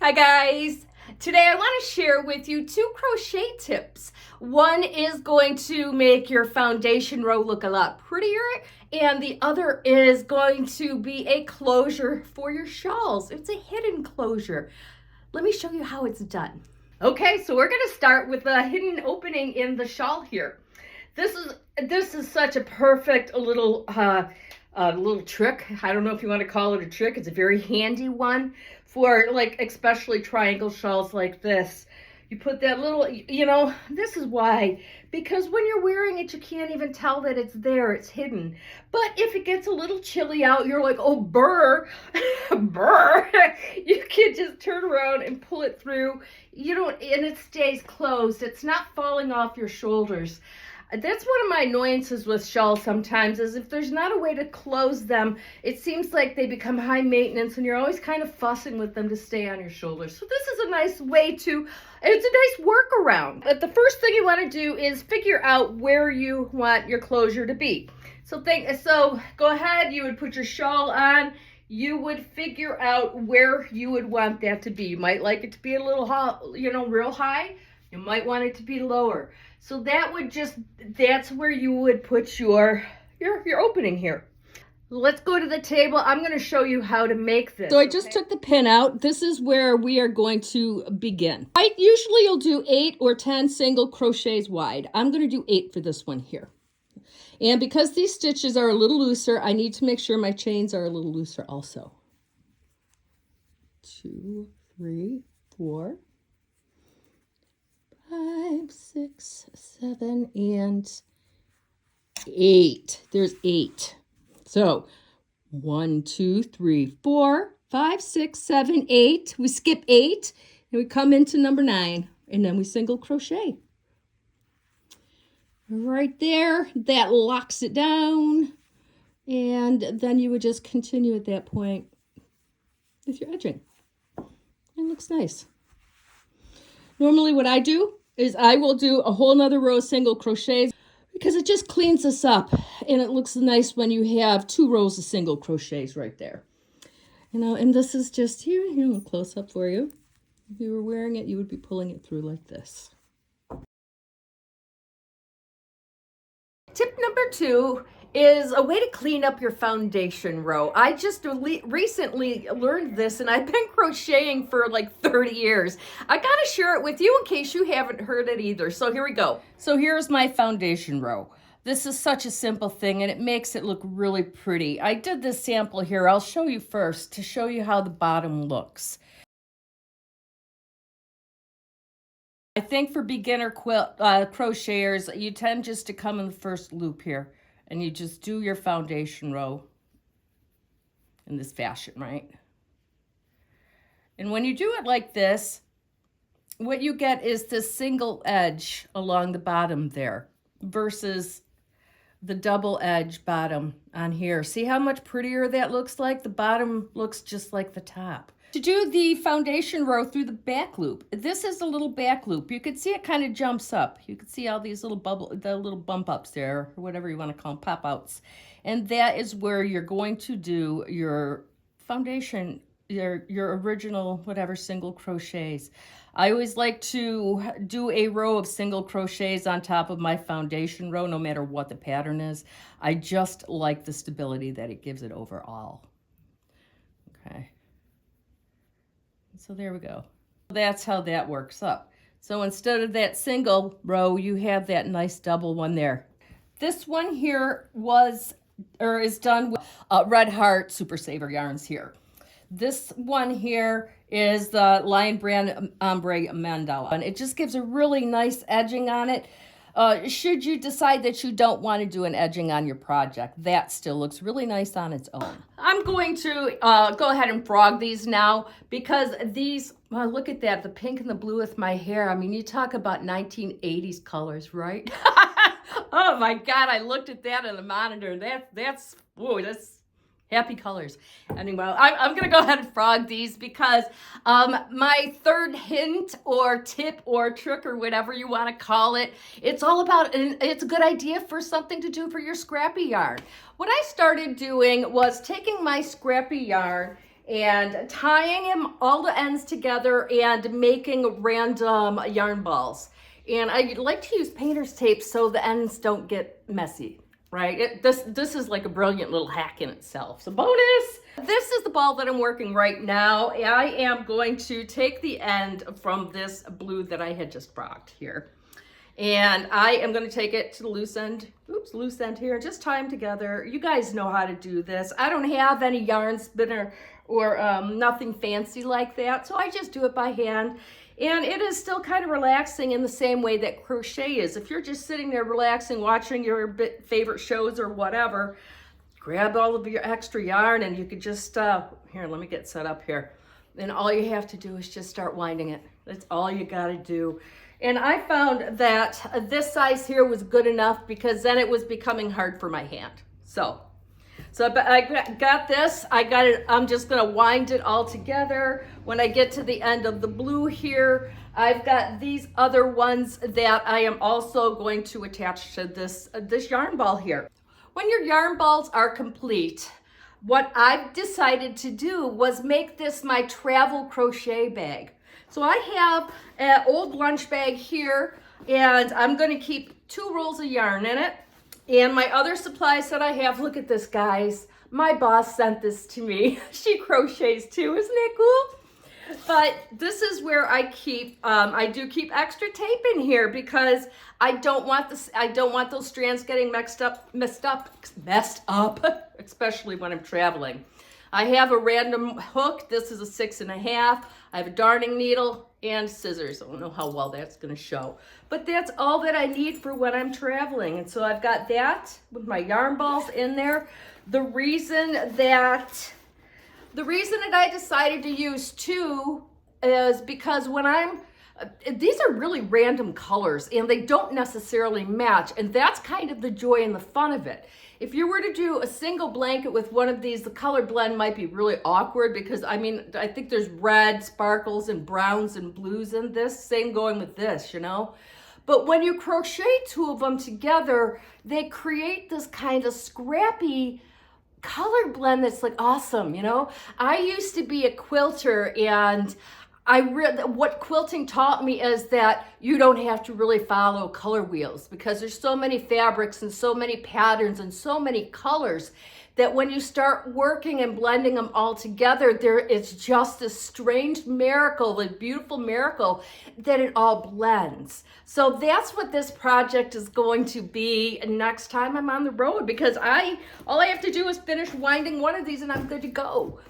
Hi guys! Today I want to share with you 2 crochet tips. One is going to make your foundation row look a lot prettier, and the other is going to be a closure for your shawls. It's a hidden closure. Let me show you how it's done. Okay, so we're going to start with a hidden opening in the shawl here. This is such a perfect little trick. I don't know if you want to call it a trick. It's a very handy one for especially triangle shawls like this. You put that little, this is why. Because when you're wearing it, you can't even tell that it's there. It's hidden. But if it gets a little chilly out, you're like, oh, burr, burr. You can just turn around and pull it through. And it stays closed. It's not falling off your shoulders. That's one of my annoyances with shawls sometimes, is if there's not a way to close them, it seems like they become high maintenance and you're always kind of fussing with them to stay on your shoulders. So this is a nice way to, it's a nice workaround. But the first thing you want to do is figure out where you want your closure to be. So go ahead, you would put your shawl on. You would figure out where you would want that to be. You might like it to be a little high, real high. You might want it to be lower. So that's where you would put your opening here. Let's go to the table. I'm going to show you how to make this. So I just took the pin out. This is where we are going to begin. Usually you'll do 8 or 10 single crochets wide. I'm going to do 8 for this one here. And because these stitches are a little looser, I need to make sure my chains are a little looser also. 2, 3, 4, 5, 6, 7, and 8. There's 8. So 1, 2, 3, 4, 5, 6, 7, 8. We skip 8 and we come into number 9, and then we single crochet. Right there, that locks it down, and then you would just continue at that point with your edging. It looks nice. Normally what I do is I will do a whole nother row of single crochets because it just cleans this up, and it looks nice when you have 2 rows of single crochets right there. And this is just here, a close up for you. If you were wearing it, you would be pulling it through like this. Tip number 2 is a way to clean up your foundation row. I just recently learned this, and I've been crocheting for like 30 years. I gotta share it with you in case you haven't heard it either. So here we go. So here's my foundation row. This is such a simple thing, and it makes it look really pretty. I did this sample here. I'll show you first to show you how the bottom looks. I think for beginner crocheters, you tend just to come in the first loop here, and you just do your foundation row in this fashion, right? And when you do it like this, what you get is this single edge along the bottom there versus the double edge bottom on here. See how much prettier that looks like? The bottom looks just like the top. To do the foundation row through the back loop, this is a little back loop. You can see it kind of jumps up. You can see all these little little bump ups there, or whatever you want to call them, pop outs. And that is where you're going to do your foundation, your original whatever single crochets. I always like to do a row of single crochets on top of my foundation row, no matter what the pattern is. I just like the stability that it gives it overall. Okay. So there we go. That's how that works up. So instead of that single row, you have that nice double one there. This one here is done with Red Heart Super Saver yarns here. This one here is the Lion Brand Ombre Mandala, and it just gives a really nice edging on it. Should you decide that you don't want to do an edging on your project, that still looks really nice on its own. I'm going to go ahead and frog these now, because these, look at that, the pink and the blue with my hair. I mean, you talk about 1980s colors, right? Oh my God, I looked at that on the monitor. That's happy colors. Anyway, I'm going to go ahead and frog these because my third hint or tip or trick or whatever you want to call it, it's all about, it's a good idea for something to do for your scrappy yarn. What I started doing was taking my scrappy yarn and tying them all the ends together and making random yarn balls. And I like to use painter's tape so the ends don't get messy, right? This is like a brilliant little hack in itself. So bonus! This is the ball that I'm working right now. I am going to take the end from this blue that I had just frogged here. And I am going to take it to the loose end, loose end here, just tie them together. You guys know how to do this. I don't have any yarn spinner or nothing fancy like that, so I just do it by hand. And it is still kind of relaxing in the same way that crochet is. If you're just sitting there relaxing, watching your favorite shows or whatever, grab all of your extra yarn and you could just, here, let me get set up here. And all you have to do is just start winding it. That's all you gotta do. And I found that this size here was good enough because then it was becoming hard for my hand. So I got this, I'm just gonna wind it all together. When I get to the end of the blue here, I've got these other ones that I am also going to attach to this yarn ball here. When your yarn balls are complete, what I've decided to do was make this my travel crochet bag. So I have an old lunch bag here, and I'm going to keep 2 rolls of yarn in it. And my other supplies that I have, look at this, guys. My boss sent this to me. She crochets too, isn't it cool? But this is where I keep, I do keep extra tape in here because I don't want those strands getting messed up, especially when I'm traveling. I have a random hook. This is a 6.5. I have a darning needle and scissors. I don't know how well that's going to show, but that's all that I need for when I'm traveling. And so I've got that with my yarn balls in there. The reason that I decided to use 2 is because when these are really random colors and they don't necessarily match, and that's kind of the joy and the fun of it. If you were to do a single blanket with one of these, the color blend might be really awkward because I think there's red, sparkles, and browns and blues in this. Same going with this, you know? But when you crochet 2 of them together, they create this kind of scrappy color blend that's like awesome, you know? I used to be a quilter, and what quilting taught me is that you don't have to really follow color wheels because there's so many fabrics and so many patterns and so many colors that when you start working and blending them all together, it's just a strange miracle, a beautiful miracle that it all blends. So that's what this project is going to be next time I'm on the road, because all I have to do is finish winding one of these and I'm good to go.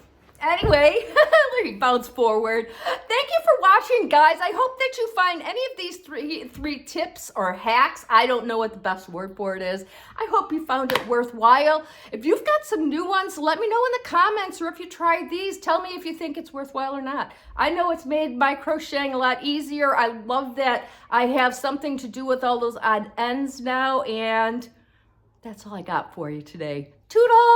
Anyway, let me bounce forward. Thank you for watching, guys. I hope that you find any of these three tips or hacks. I don't know what the best word for it is. I hope you found it worthwhile. If you've got some new ones, let me know in the comments, or if you tried these, tell me if you think it's worthwhile or not. I know it's made my crocheting a lot easier. I love that I have something to do with all those odd ends now, and that's all I got for you today. Toodles!